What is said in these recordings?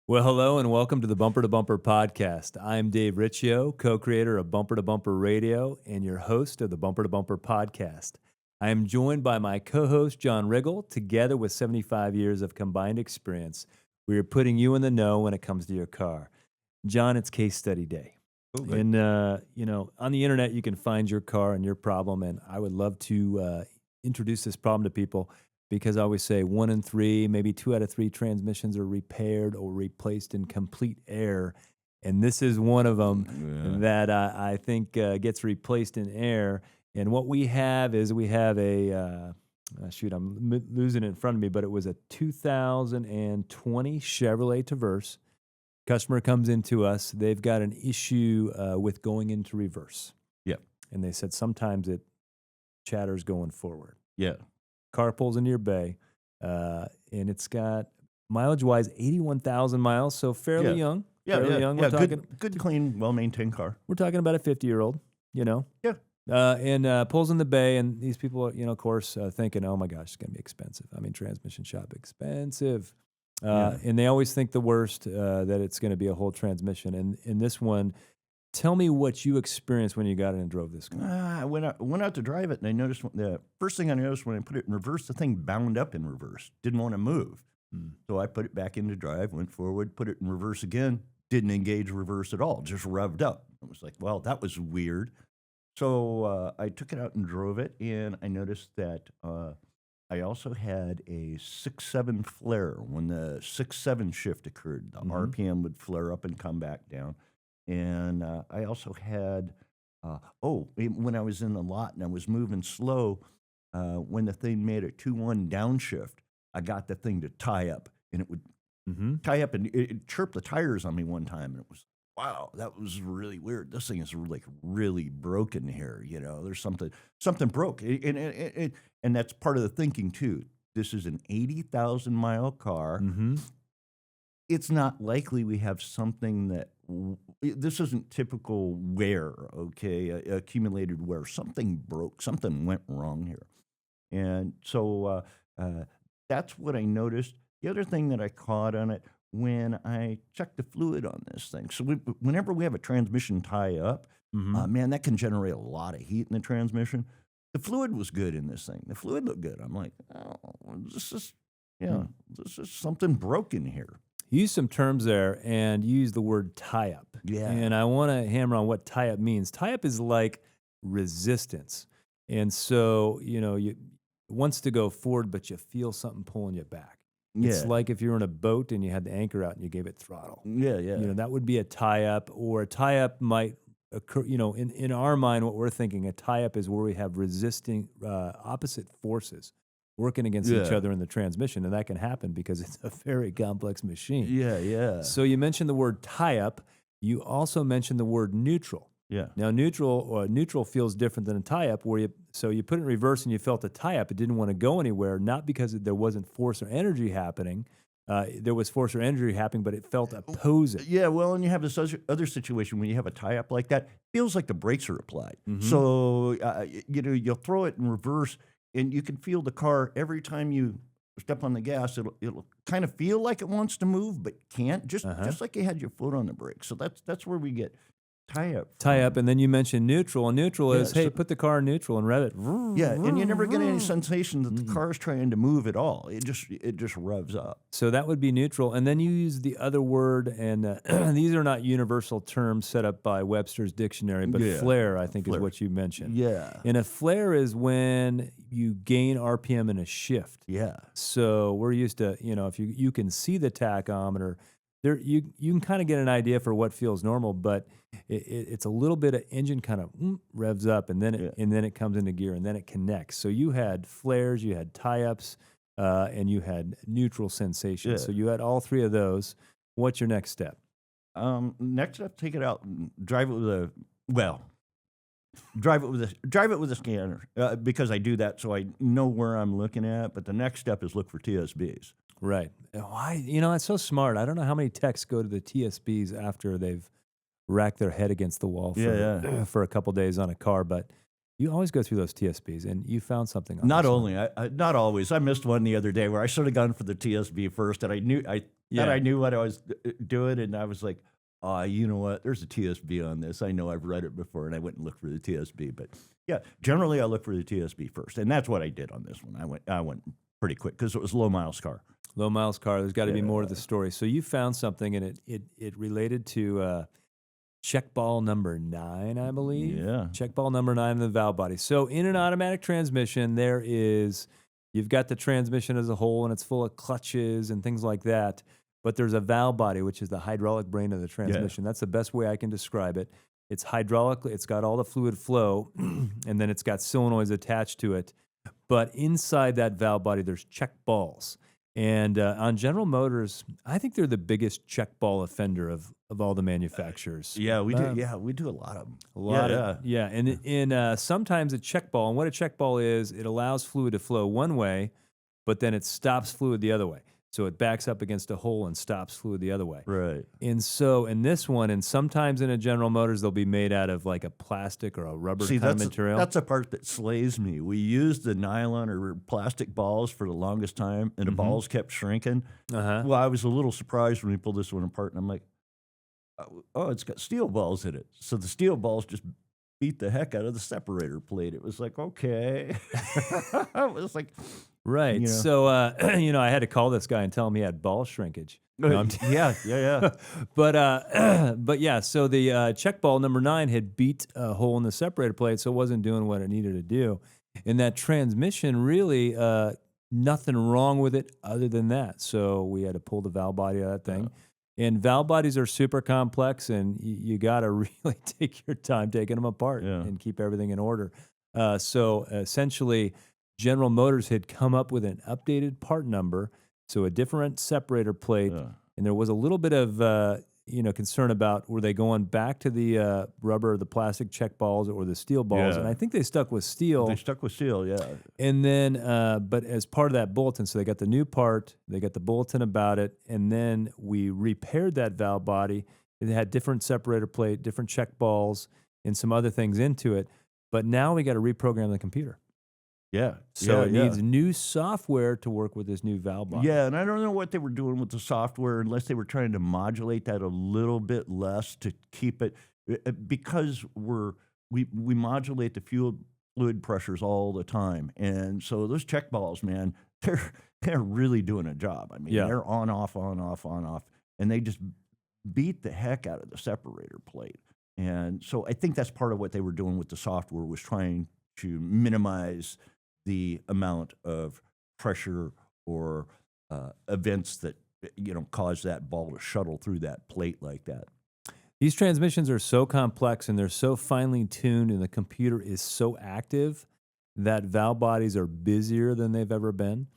Well, hello and welcome to the Bumper to Bumper podcast. I'm Dave Riccio, co-creator of Bumper to Bumper Radio and your host of the Bumper to Bumper podcast. I am joined by my co-host, John Riggle. Together with 75 years of combined experience, we are putting you in the know when it comes to your car. John, it's case study day. Absolutely. And, on the internet, you can find your car and your problem. And I would love to introduce this problem to people because I always say 1 in 3, maybe 2 out of 3 transmissions are repaired or replaced in complete air. And this is one of them that I think gets replaced in air. And what we have is we have I'm losing it in front of me, but it was a 2020 Chevrolet Traverse. Customer comes into us. They've got an issue with going into reverse. Yeah. And they said sometimes it chatters going forward. Yeah. Car pulls into your bay, and it's got mileage-wise 81,000 miles, so fairly young. Fairly young. Yeah, We're talking, good, clean, well-maintained car. we're talking about a 50-year-old, Yeah. and pulls in the bay, and these people are, of course, thinking, oh my gosh, it's going to be expensive. I mean, transmission shop expensive. And they always think the worst, that it's going to be a whole transmission. And in this one, tell me what you experienced when you got in and drove this car. I went out to drive it, and I noticed the first thing I noticed when I put it in reverse, the thing bound up in reverse, didn't want to move. So I put it back into drive, went forward, put it in reverse again, didn't engage reverse at all, just revved up. I was like, well, that was weird. So I took it out and drove it, and I noticed that I also had a 6-7 flare. When the 6-7 shift occurred, the RPM would flare up and come back down. And I also had, when I was in the lot and I was moving slow, when the thing made a 2-1 downshift, I got the thing to tie up, and it would tie up, and it chirped the tires on me one time, and it was, wow, that was really weird. This thing is like really broken here. There's something broke, and that's part of the thinking too. This is an 80,000 mile car. It's not likely we have something that this isn't typical wear, okay? Accumulated wear. Something broke. Something went wrong here, and so that's what I noticed. The other thing that I caught on it when I checked the fluid on this thing. So whenever we have a transmission tie up, man, that can generate a lot of heat in the transmission. The fluid was good in this thing. The fluid looked good. I'm like, oh, this is something broken here. You used some terms there, and you used the word tie-up. Yeah. And I want to hammer on what tie-up means. Tie-up is like resistance. And so, you wants to go forward, but you feel something pulling you back. It's like if you were in a boat and you had the anchor out and you gave it throttle. Yeah. That would be a tie-up, or a tie-up might occur, in our mind, what we're thinking, a tie-up is where we have resisting opposite forces working against each other in the transmission, and that can happen because it's a very complex machine. Yeah. So you mentioned the word tie-up. You also mentioned the word neutral. Yeah. Now, neutral feels different than a tie-up, where you put it in reverse and you felt a tie-up. It didn't want to go anywhere, not because there wasn't force or energy happening. There was force or energy happening, but it felt opposing. Yeah, well, and you have this other situation when you have a tie-up like that, feels like the brakes are applied. So, you'll throw it in reverse, and you can feel the car every time you step on the gas. It'll kind of feel like it wants to move, but can't. Just like you had your foot on the brake. So that's where we get tie-up. And then you mentioned neutral, and neutral is, hey, put the car in neutral and rev it. Yeah, and you never get any sensation that the car's trying to move at all. It just revs up. So that would be neutral. And then you use the other word, and these are not universal terms set up by Webster's dictionary, but flare, I think, is what you mentioned. Yeah. And a flare is when you gain RPM in a shift. Yeah. So we're used to, if you can see the tachometer, there you can kind of get an idea for what feels normal, but it's a little bit of engine kind of revs up, and then it comes into gear, and then it connects. So you had flares, you had tie-ups, and you had neutral sensations. Yeah. So you had all three of those. What's your next step? Next up, take it out and drive it with a scanner, because I do that so I know where I'm looking at. But the next step is look for TSBs. Right. Why? It's so smart. I don't know how many techs go to the TSBs after they've racked their head against the wall for a couple days on a car, but You always go through those TSBs, and you found something on Not this one. only, not always. I missed one the other day where I should have gone for the TSB first, and I thought Yeah. I knew what I was doing, and I was like, "Ah, you know what? There's a TSB on this. I know I've read it before," and I went and looked for the TSB. But yeah, generally I look for the TSB first, and that's what I did on this one. I went pretty quick because it was a low miles car. Low miles car, there's gotta be more to Yeah, the story. So you found something, and it related to, check ball number 9, I believe? yeah, Check ball number 9 in the valve body. So in an automatic transmission, you've got the transmission as a whole, and it's full of clutches and things like that, but there's a valve body, which is the hydraulic brain of the yeah. transmission. That's the best way I can describe it. It's hydraulic, it's got all the fluid flow, and then it's got solenoids attached to it. But inside that valve body, there's check balls. And on General Motors, I think they're the biggest check ball offender of all the manufacturers. Yeah, we do. Um, Yeah, we do a lot of them. a lot Yeah, of yeah, and sometimes a check ball, and what a check ball is, it allows fluid to flow one way, but then it stops fluid the other way. So it backs up against a hole and stops fluid the other way. right. And so in this one, and sometimes in a General Motors, they'll be made out of like a plastic or a rubber See, kind of material. that's a part that slays me. We used the nylon or plastic balls for the longest time, and the balls kept shrinking. Uh-huh. Well, I was a little surprised when we pulled this one apart, and I'm like, oh, it's got steel balls in it. So the steel balls just beat the heck out of the separator plate. It was like, okay. It was like, Right. you know. So, I had to call this guy and tell him he had ball shrinkage. No, I'm Yeah. but yeah, so the check ball number 9 had beat a hole in the separator plate, so it wasn't doing what it needed to do. And that transmission really, nothing wrong with it other than that. So we had to pull the valve body out of that thing. And valve bodies are super complex, and you got to really take your time taking them apart Yeah. and keep everything in order. So essentially, General Motors had come up with an updated part number, so a different separator plate, Yeah. and there was a little bit of concern about were they going back to the rubber, the plastic check balls, or the steel balls, and Yeah. I think they stuck with steel. They stuck with steel, yeah. And then, but as part of that bulletin, so they got the new part, they got the bulletin about it, and then we repaired that valve body. It had different separator plate, different check balls, and some other things into it. But now we got to reprogram the computer. Yeah. So yeah, it yeah. needs new software to work with this new valve body. Yeah, and I don't know what they were doing with the software unless they were trying to modulate that a little bit less to keep it because we modulate the fluid pressures all the time, and so those check balls, man, they're really doing a job. I mean, Yeah. they're on off, and they just beat the heck out of the separator plate. And so I think that's part of what they were doing with the software was trying to minimize the amount of pressure or events that cause that ball to shuttle through that plate like that. These transmissions are so complex and they're so finely tuned, and the computer is so active that valve bodies are busier than they've ever been.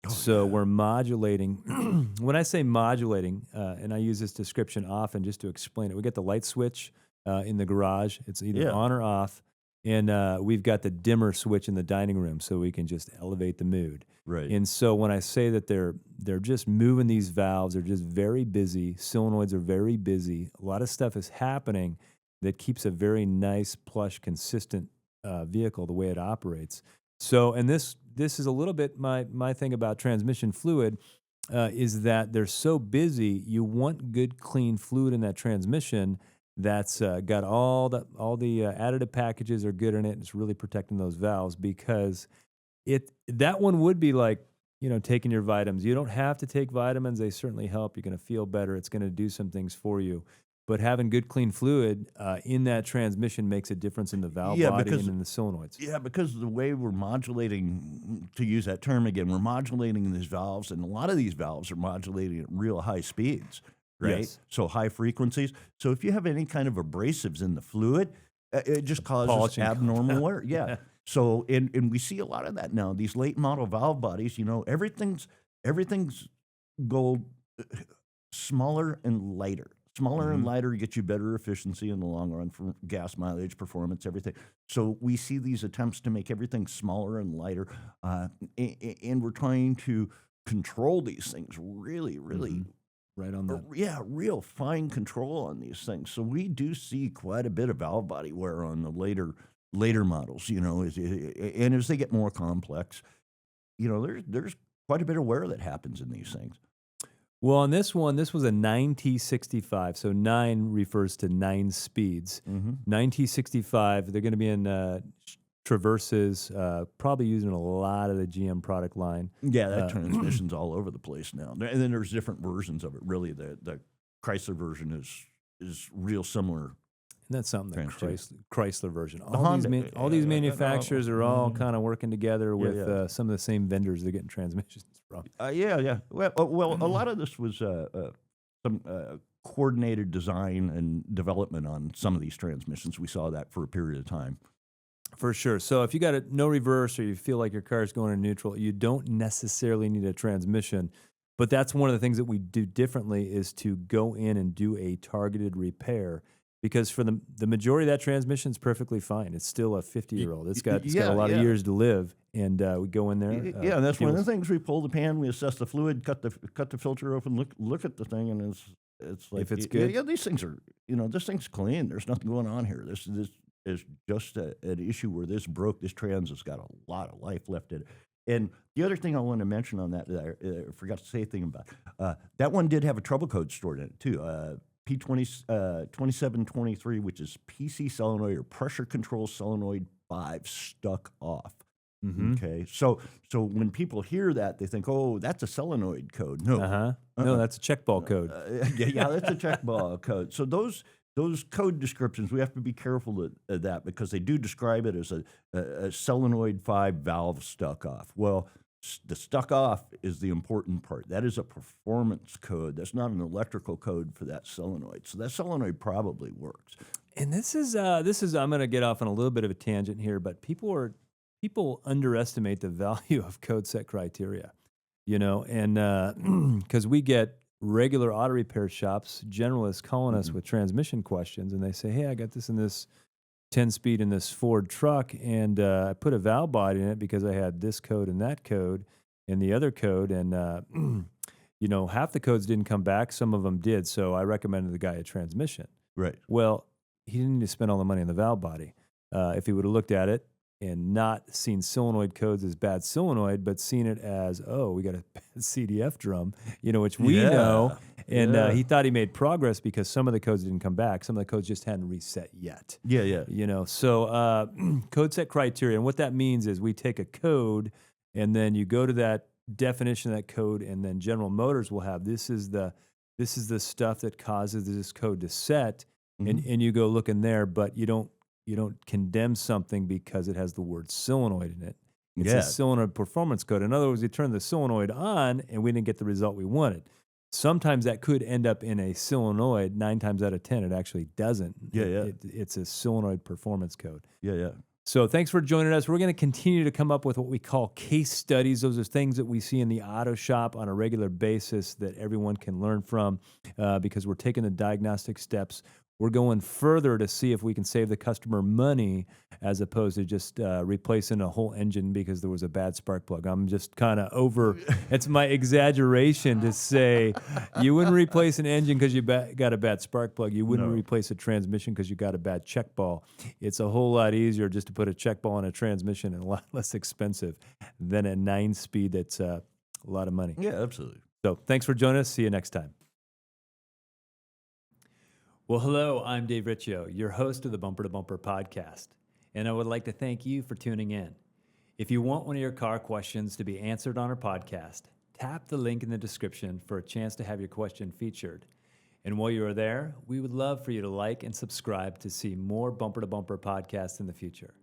So we're modulating. When I say modulating, and I use this description often just to explain it, we got the light switch in the garage. It's either Yeah. on or off. And we've got the dimmer switch in the dining room so we can just elevate the mood. Right. And so when I say that they're just moving these valves, they're just very busy. Solenoids are very busy. A lot of stuff is happening that keeps a very nice, plush, consistent vehicle the way it operates. So, and this is a little bit my thing about transmission fluid is that they're so busy. You want good, clean fluid in that transmission that's got all the additive packages are good in it. It's really protecting those valves because that one would be like taking your vitamins. You don't have to take vitamins; they certainly help. You're going to feel better. It's going to do some things for you. But having good, clean fluid in that transmission makes a difference in the valve body and in the solenoids. Yeah, because of the way we're modulating, to use that term again, we're modulating these valves, and a lot of these valves are modulating at real high speeds. Right? Yes. So high frequencies. So if you have any kind of abrasives in the fluid, it just causes polishing abnormal wear. Yeah. So and we see a lot of that now. These late model valve bodies, everything's go smaller and lighter. Smaller and lighter gets you better efficiency in the long run for gas mileage, performance, everything. So we see these attempts to make everything smaller and lighter, and we're trying to control these things really, really. Right on that. Yeah, real fine control on these things. So we do see quite a bit of valve body wear on the later later models, and as they get more complex, there's quite a bit of wear that happens in these things. Well, on this one, this was a 9T65. So 9 refers to 9 speeds. 9T65, they're going to be in Traverses, probably using a lot of the GM product line. Yeah, that transmission's all over the place now. And then there's different versions of it. Really, the Chrysler version is real similar. And that's something that Chrysler version. Honda, All these manufacturers are all kind of working together with some of the same vendors they're getting transmissions from. Yeah. Well, a lot of this was some coordinated design and development on some of these transmissions. We saw that for a period of time. For sure. So if you got no reverse or you feel like your car is going in neutral, you don't necessarily need a transmission. But that's one of the things that we do differently is to go in and do a targeted repair. Because for the majority of that transmission is perfectly fine. It's still a 50-year-old. It's got a lot of years to live, and we go in there. And that's one of the things. We pull the pan, we assess the fluid, cut the filter open, look at the thing, and it's like if it's good. Yeah, these things are this thing's clean. There's nothing going on here. This is just an issue where this broke. This trans has got a lot of life left in it. And the other thing I want to mention on that I forgot to say a thing about that one did have a trouble code stored in it too. P2723, which is PC solenoid or pressure control solenoid 5 stuck off. Okay, so when people hear that, they think, oh, that's a solenoid code. No, no, that's a checkball code. Yeah, that's a checkball code. So those code descriptions, we have to be careful of that because they do describe it as a solenoid 5 valve stuck off. Well, the stuck off is the important part. That is a performance code. That's not an electrical code for that solenoid. So that solenoid probably works. And this is I'm going to get off on a little bit of a tangent here, but people underestimate the value of code set criteria, and because we get regular auto repair shops, generalists calling us with transmission questions, and they say, hey, I got this in this 10-speed in this Ford truck, and I put a valve body in it because I had this code and that code and the other code, and half the codes didn't come back, some of them did, so I recommended the guy a transmission. Right. Well, he didn't need to spend all the money on the valve body. If he would have looked at it and not seen solenoid codes as bad solenoid, but seen it as, oh, we got a bad CDF drum, which we know. And he thought he made progress because some of the codes didn't come back. Some of the codes just hadn't reset yet. Yeah. So code set criteria. And what that means is we take a code and then you go to that definition of that code, and then General Motors will have this is the stuff that causes this code to set, and you go look in there, but you don't condemn something because it has the word solenoid in it. It's a solenoid performance code. In other words, you turn the solenoid on and we didn't get the result we wanted. Sometimes that could end up in a solenoid. 9 times out of 10, it actually doesn't. It's a solenoid performance code. Yeah. So thanks for joining us. We're going to continue to come up with what we call case studies. Those are things that we see in the auto shop on a regular basis that everyone can learn from because we're taking the diagnostic steps. We're going further to see if we can save the customer money as opposed to just replacing a whole engine because there was a bad spark plug. I'm just kind of over. It's my exaggeration to say you wouldn't replace an engine because you got a bad spark plug. You wouldn't replace a transmission because you got a bad check ball. It's a whole lot easier just to put a check ball in a transmission and a lot less expensive than a 9-speed that's a lot of money. Yeah, absolutely. So thanks for joining us. See you next time. Well, hello, I'm Dave Riccio, your host of the Bumper to Bumper podcast, and I would like to thank you for tuning in. If you want one of your car questions to be answered on our podcast, tap the link in the description for a chance to have your question featured. And while you are there, we would love for you to like and subscribe to see more Bumper to Bumper podcasts in the future.